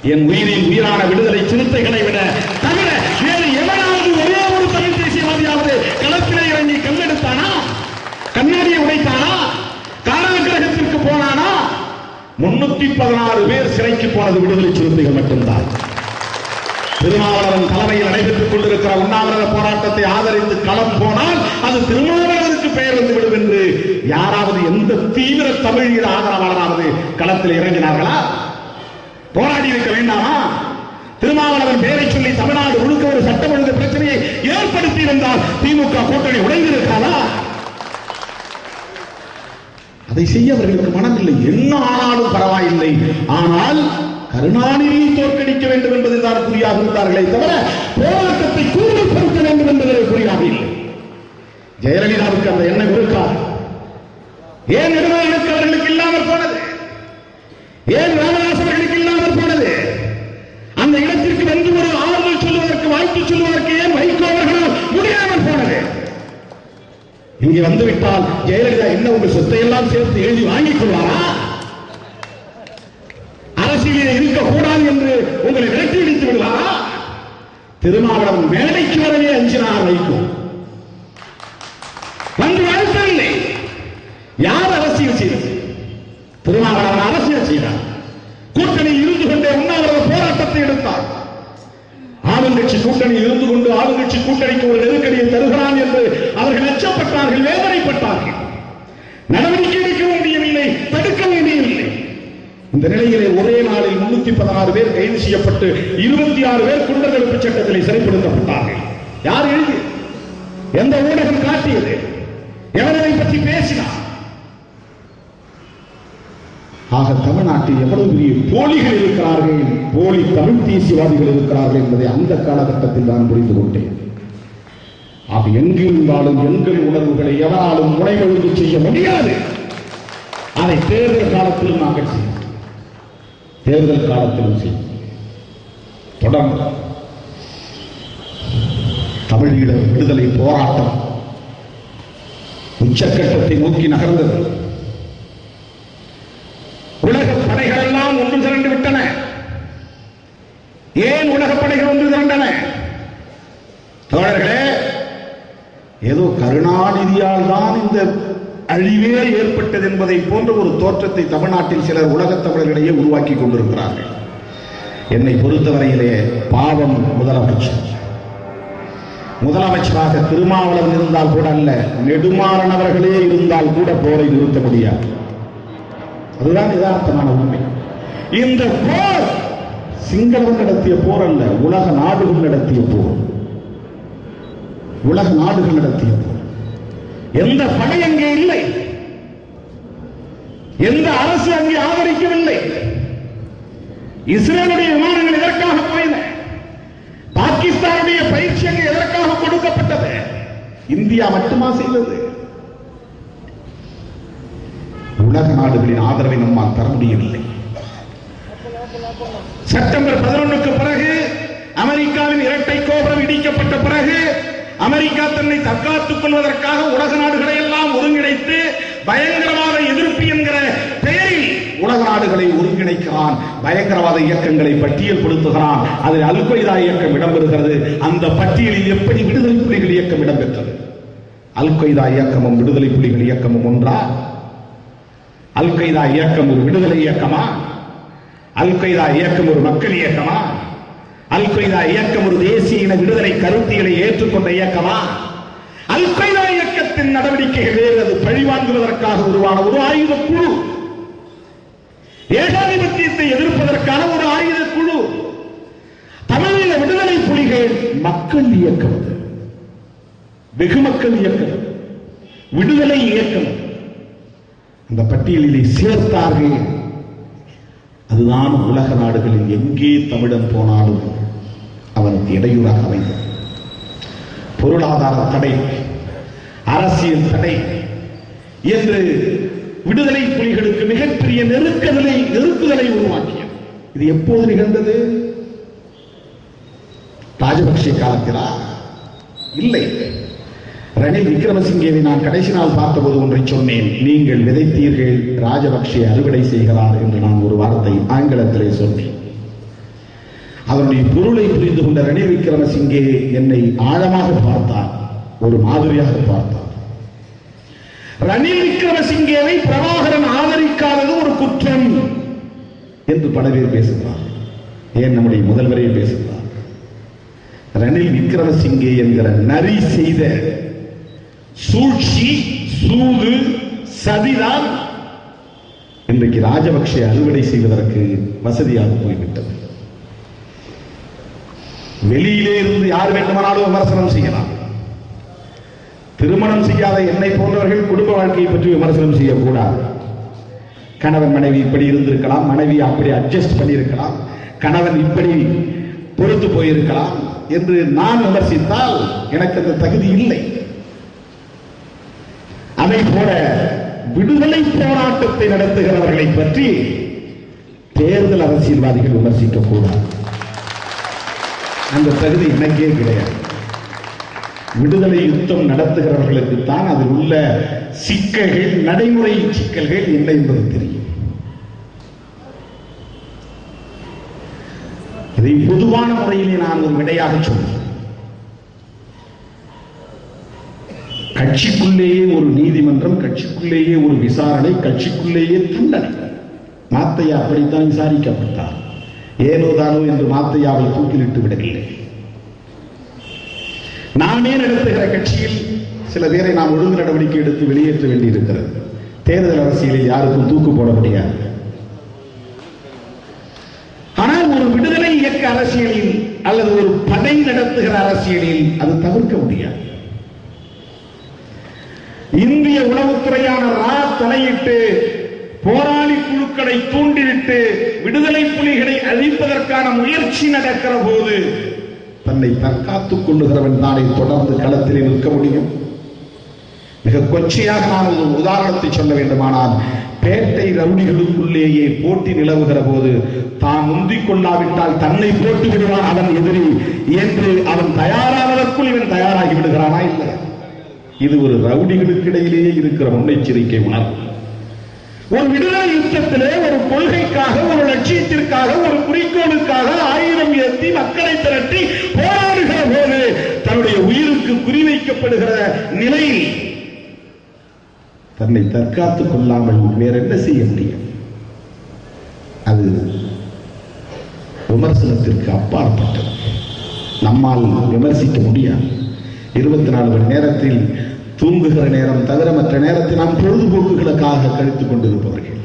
என் உயிரின் உயிரான விடுதலை சிறுத்தைகளை விட தவிர வேறு எவனாவது ஒரே ஒரு தமிழ் தேசியவாதியாவது களத்திலே இறங்கி கல்லெடுத்தானா, கண்ணாடியை உடைத்தானா, காலகிரகத்திற்கு போனானா? 316 பேர் சிறைக்கு போனது விடுதலை சிறுத்தைகள் மட்டும்தான். திருமாவளவன் தலைமையில் நடைபெற்றுக் கொண்டிருக்கிற உண்ணாவிரத போராட்டத்தை ஆதரித்து களம் போனால் அது திருமாவளவனுக்கு பெயர் வந்துவிடும் என்று யாராவது எந்த தீவிர தமிழீழ ஆதரவாளராவது களத்தில் இறங்கினார்களா? போராடி இருக்க வேண்டாமா? திருமாவளவன் பெயரை சொல்லி தமிழ்நாடு முழுக்க ஒரு சட்டம் ஒழுங்கு பிரச்சனையை ஏற்படுத்தி இருந்தால் திமுக கூட்டணி உடைந்திருக்காதா? அதை செய்ய அவர்களுக்கு மனமில்லை. என்ன ஆனாலும் பரவாயில்லை, ஆனால் கருணாநிதியை தோற்கடிக்க வேண்டும் என்பதுதான் குறியாக இருந்தார்களே தவிர போராட்டத்தை கூடுதல்படுத்த வேண்டும் என்பதில் குறியாக இல்லை. ஜெயலலிதாவுக்கு அந்த எண்ணம் இருக்காது. ஏன் நெடுமாறனுக்கு அவர்களுக்கு இல்லாமல் போனது? ஏன் ராமதாஸ் அவர்களுக்கு இல்லாமல் போனது? அந்த இடத்திற்கு வந்து ஒரு ஆறுதல் சொல்லுவதற்கு, வாழ்த்து சொல்லுவதற்கு ஏன் வைகோ அவர்களால் முடியாமல் போனது? இங்கே வந்துவிட்டால் ஜெயலலிதா என்ன உங்கள் சொத்தை எல்லாம் சேர்த்து எழுதி வாங்கிக் கொள்வாரா? அரசியலில் இருக்கக்கூடாது என்று உங்களை விரட்டி அடித்து விடுவாரா? திருமாவளவன் மேடைக்கு வரவே அஞ்சினார் வைகோ. வந்து வாழ்த்தவில்லை. யார் அரசியல் செய்தது? திருமாவளவன் அரசியல் செய்தார். கூட்டணியில் இருந்து கொண்டே உண்ணாவிரத போராட்டத்தை எடுத்தார். ஆளுங்கட்சி கூட்டணியில் இருந்து கொண்டு ஆளுங்கட்சி கூட்டணிக்கு ஒரு நெருக்கடியை தருகிறான் என்று அவர்கள் அச்சப்பட்டார்கள், வேதனைப்பட்டார்கள். நடவடிக்கை எடுக்க வேண்டியவில்லை, தடுக்க வேண்டியவில்லை. இந்த நிலையிலே ஒரே நாளில் 316 பேர் கைது செய்யப்பட்டு 26 பேர் குண்டர் தடுப்பு சட்டத்தில் சிறைப்படுத்தப்பட்டார்கள். யார் எழுதியது? எந்த ஊடகம் காட்டியது? எவரை பற்றி பேசினார்? ஆக தமிழ்நாட்டில் எவ்வளவு பெரிய போலிகள் இருக்கிறார்கள், போலி தமிழ் தேசியவாதிகள் இருக்கிறார்கள் என்பதை அந்த காலகட்டத்தில் நான் புரிந்து கொண்டேன். ஆக எங்கிருந்தாலும் எங்கள் உணர்வுகளை எவராலும் முனைவழுந்து செய்ய முடியாது. அதை தேர்தல் காலத்திலும் நாங்கள் செய்வோம். தேர்தல் காலத்திலும் செய்வோம். தொடர்ந்து தமிழீழ விடுதலை போராட்டம் உச்சக்கட்டத்தை நோக்கி நகர்ந்தது. உலக படைகள் எல்லாம் ஒன்று திரண்டு விட்டன. ஏன் உலக படைகள் ஒன்று திரண்டன? தோழர்களே, ஏதோ கருணாநிதியால் தான் இந்த அழிவே ஏற்பட்டது என்பதை போன்ற ஒரு தோற்றத்தை தமிழ்நாட்டில் சிலர் உலகத் தமிழர்களிடையே உருவாக்கி கொண்டிருக்கிறார்கள். என்னை பொறுத்தவரையிலே பாவம் முதலமைச்சராக திருமாவளவன் இருந்தால் கூட அல்ல, நெடுமாறன் அவர்களே இருந்தால் கூட போரை நிறுத்த முடியாது. அதுதான் யதார்த்தமான உண்மை. இந்த போர் சிங்களவன் நடத்திய போர் அல்ல, உலக நாடுகள் நடத்திய போர். உலக நாடுகள் நடத்திய போர். எந்த படை அங்கே இல்லை, எந்த அரசு அங்கே ஆதரிக்கவில்லை. இஸ்ரேலுடைய விமானங்கள் எதற்காக போயின? பாகிஸ்தானுடைய பயிற்சி அங்கே எதற்காக கொடுக்கப்பட்டது? இந்தியா மட்டுமா செய்தது? உலக நாடுகளின் ஆதரவை நம்மால் தர முடியவில்லை. செப்டம்பர் 11க்கு பிறகு அமெரிக்காவின் இரட்டை கோபுரம் இடிக்கப்பட்ட பிறகு அமெரிக்கா தன்னை தற்காத்துக் கொள்வதற்காக உலக நாடுகளை எல்லாம் ஒருங்கிணைத்து பயங்கரவாத எதிர்ப்பு என்கிற பெயரில் உலக நாடுகளை ஒருங்கிணைக்கிறான். பயங்கரவாத இயக்கங்களை பட்டியல்படுத்துகிறான். அதில் அல் கொய்தா இயக்கம் இடம்பெறுகிறது. அந்த பட்டியலில் எப்படி விடுதலை புலிகள் இயக்கம் இடம்பெற்றது? அல் கொய்தா இயக்கமும் விடுதலை புலிகள் இயக்கமும் ஒன்றா? அல் கொய்தா இயக்கம் ஒரு விடுதலை இயக்கமா? அல் கொய்தா இயக்கம் ஒரு மக்கள் இயக்கமா? அல் கொய்தா இயக்கம் ஒரு தேசிய இன விடுதலை கருத்தியலை ஏற்றுக்கொண்ட இயக்கமா? அல் கொய்தா இயக்கத்தின் நடவடிக்கைகள் வேறு. அது பழிவாங்குவதற்காக உருவான ஒரு ஆயுத குழு, ஏகாதிபத்தியத்தை எதிர்ப்பதற்கான ஒரு ஆயுத குழு. தமிழீழ விடுதலை புலிகள் மக்கள் இயக்கம், வெகு மக்கள் இயக்கம், விடுதலை இயக்கம். அந்த பட்டியலிலே சேர்த்தார்கள். அதுதான் உலக நாடுகளில் எங்கே தமிழன் போனாலும் அவனுக்கு இடையூறாக அமைந்தது. பொருளாதார தடை, அரசியல் தடை என்று விடுதலை புலிகளுக்கு மிகப்பெரிய நெருக்குதலை உருவாக்கியது. இது எப்போது நிகழ்ந்தது? ராஜபக்சே காலத்திலா? இல்லை. ரணில் விக்ரமசிங்கேவை நான் கடைசி நாள் பார்த்தபோது ஒன்றை சொன்னேன். நீங்கள் விதைத்தீர்கள், ராஜபக்சே அறுவடை செய்கிறார் என்று நான் ஒரு வார்த்தை ஆங்கிலத்திலே சொன்னேன். அதனுடைய பொருளை புரிந்து கொண்ட ரணில் விக்ரமசிங்கே என்னை ஆழமாக பார்த்தார், ஒரு மாதிரியாக பார்த்தார். ரணில் விக்ரமசிங்கேவை பிரபாகரன் ஆதரிக்காதது ஒரு குற்றம் என்று பல பேர் பேசுகிறார். ஏன் நம்முடைய முதல்வரே பேசுகிறார். ரணில் விக்ரமசிங்கே என்கிற நரி செய்த சூழ்ச்சி, சூது, சதிதான் இன்றைக்கு ராஜபக்சே அறுவடை செய்வதற்கு வசதியாக போய்விட்டது. வெளியிலே இருந்து யார் வேண்டுமானாலும் விமர்சனம் செய்யலாம். திருமணம் செய்யாத என்னை போன்றவர்கள் குடும்ப வாழ்க்கையை பற்றி விமர்சனம் செய்யக்கூடாது. கணவன் மனைவி இப்படி இருந்திருக்கலாம், மனைவி அப்படி அட்ஜஸ்ட் பண்ணியிருக்கலாம், கணவன் இப்படி பொறுத்து போயிருக்கலாம் என்று நான் விமர்சித்தால் எனக்கு அந்த தகுதி இல்லை. அதை போல விடுதலை போராட்டத்தை நடத்துகிறவர்களை பற்றி தேர்தல் அரசியல்வாதிகள் விமர்சிக்க கூடாது. அந்த தகுதி எனக்கே கிடையாது. விடுதலை யுத்தம் நடத்துகிறவர்களுக்கு தான் அதில் உள்ள சிக்கல்கள், நடைமுறை சிக்கல்கள் என்ன என்பது தெரியும். இதை பொதுவான முறையிலே நான் ஒரு விடையாக சொல்றேன். கட்சிக்குள்ளேயே ஒரு நீதிமன்றம், கட்சிக்குள்ளேயே ஒரு விசாரணை, கட்சிக்குள்ளேயே தண்டனை. மாத்தையா அப்படித்தான் விசாரிக்கப்பட்டார். ஏனோதானோ என்று மாத்தையாவை தூக்கிலிட்டு விடவில்லை. நாமே நடத்துகிற கட்சியில் சில பேரை நாம் ஒழுங்கு நடவடிக்கை எடுத்து வெளியேற்ற வேண்டியிருக்கிறது. தேர்தல் அரசியலில் யாருக்கும் தூக்கு போட முடியாது. ஆனால் ஒரு விடுதலை இயக்க அரசியலில் அல்லது ஒரு படை நடத்துகிற அரசியலில் அது தவிர்க்க முடியாது. இந்திய உளவுத்துறையான ரா தலையிட்டு போராளி குழுக்களை தூண்டிவிட்டு விடுதலை புலிகளை அழிப்பதற்கான முயற்சி நடக்கிற போது தன்னை தற்காத்துக் கொள்ளுகிறவன் தானே தொடர்ந்து களத்தில் நிற்க முடியும். மிக கொச்சையாக நான் ஒரு உதாரணத்தை சொல்ல வேண்டுமானால், பேட்டை ரவுடிகளுக்குள்ளேயே போட்டி நிலவுகிற போது தான் முந்திக் கொள்ளாவிட்டால் தன்னை போட்டு விடுவான் அவன் எதிரி என்று அவன் தயாராவதற்குள் இவன் தயாராகி விடுகிறானா இல்லை? இது ஒரு ரவுடிகளுக்கு இடையிலேயே இருக்கிற முன்னெச்சரிக்கை உணர்வு. ஒரு விடுதலை யுத்தத்திலே ஒரு கொள்கைக்காக, ஒரு லட்சியத்திற்காக, ஒரு குறிக்கோளுக்காக ஆயுதம் ஏற்றி மக்களை திரட்டி போராடுகிற போது தன்னுடைய உயிருக்கு குறிவைக்கப்படுகிற நிலையில் தன்னை தற்காத்துக் கொள்ளாமல் வேற என்ன செய்ய முடியும்? அது விமர்சனத்திற்கு அப்பாற்பட்டது. நம்மால் விமர்சிக்க முடியாது. 24 மணி நேரத்தில் தூங்குகிற நேரம் தவிர மற்ற நேரத்தில் நாம் பொழுதுபோக்குகளுக்காக கழித்துக் கொண்டிருப்பவர்கள்.